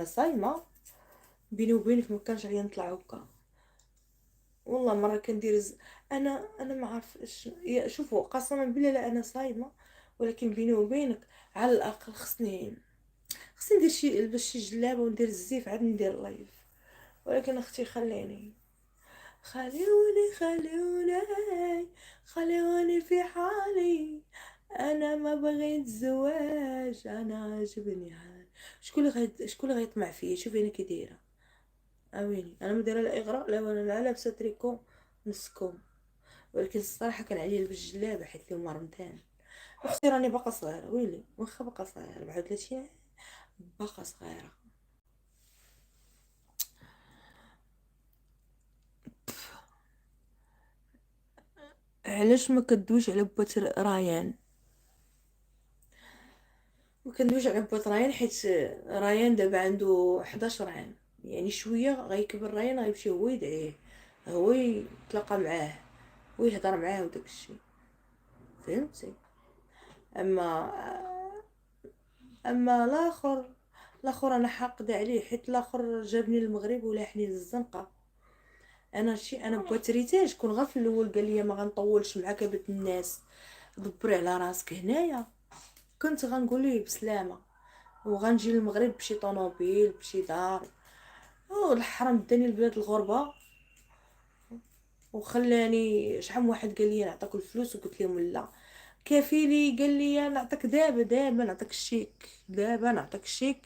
صايمه بيني وبينك، ما كانش عليا نطلع هكا. والله مره كندير انا ما عارف شوفوا قسما بالله لا انا صايمه، ولكن بيني وبينك على الاقل خصني ندير شي، نلبس شي جلابه وندير الزيف عاد ندير لايف. ولكن اختي خليوني في حالي. انا ما بغيت الزواج، انا عاجبني حالي. شكون اللي غيطمع فيا؟ شوفي انا كي دايره، اويني انا ما دايره لا اغراء لا ولا لا لابسه تريكو نسكم. ولكن الصراحه كان عليا نلبس جلابه حيت اليوم رمضان. اختي راني باقا صغيره، ويلي واخا باقا صغيره 34 باقا صغيره. علاش ما كدويش على بوات ريان؟ ما كندويش على بوات ريان حيت ريان دابا عنده 11 عام، يعني شويه غيكبر ريان، غيمشي هو يدعيه، هو يتلاقى معاه ويهضر معاه وداك الشيء، فهمتي؟ اما الاخر انا حاقده عليه حيت الاخر جابني للمغرب ولاحني للزنقه. انا بوتريتاج كون غير في الاول قال لي ما غنطولش معاك بنت الناس، دبري على راسك هنايا، كنت غنقول ليه بسلامه وغنجي للمغرب بشي طوموبيل بشي دار. الحرام داني لبلاد الغربه وخلاني. شحال من واحد قال لي نعطيك الفلوس وقلت لهم لا. كفيلي قال لي نعطيك دابا نعطيك الشيك، دابا نعطيك الشيك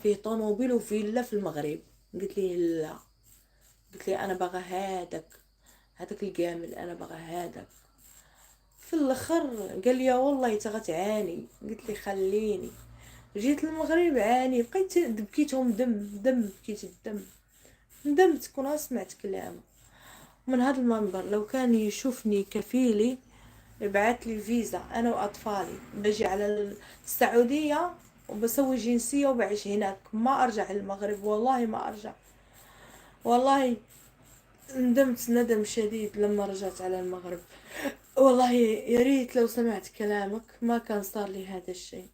فيه طوموبيل وفيلا في المغرب. قلت لي لا، قلت لي انا باغا هذاك الكامل، انا باغا هذاك. في الاخر قال لي والله انت غتعاني. قلت لي خليني. جيت للمغرب عاني، بقيت بكيتهم دم بكيت الدم، ندمت كون سمعت كلامه. من هذا المنبر لو كان يشوفني كفيلي يبعث لي فيزا انا واطفالي باجي على السعوديه وبسوي جنسيه وبعيش هناك، ما ارجع للمغرب، والله ما ارجع. والله ندمت ندم شديد لما رجعت على المغرب. والله يا ريت لو سمعت كلامك ما كان صار لي هذا الشيء.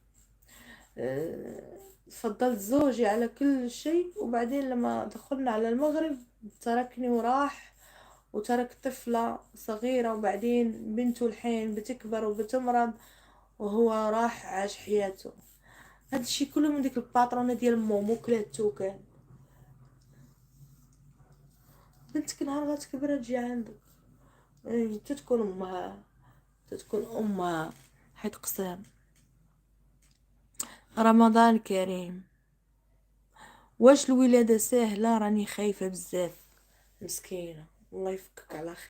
فضلت زوجي على كل شيء، وبعدين لما دخلنا على المغرب تركني وراح، وترك طفلة صغيرة، وبعدين بنته الحين بتكبر وبتمرض وهو راح عاش حياته. هاد الشي كله من ديك الباترونة ديال مو كلاتو. كان بنتك نهار غتكبر تجي عندك، تتكون امها، تتكون امها. حيت قسام رمضان كريم. واش الولادة ساهلة؟ راني خايفة بزاف، مسكينة. الله يفكك على خير.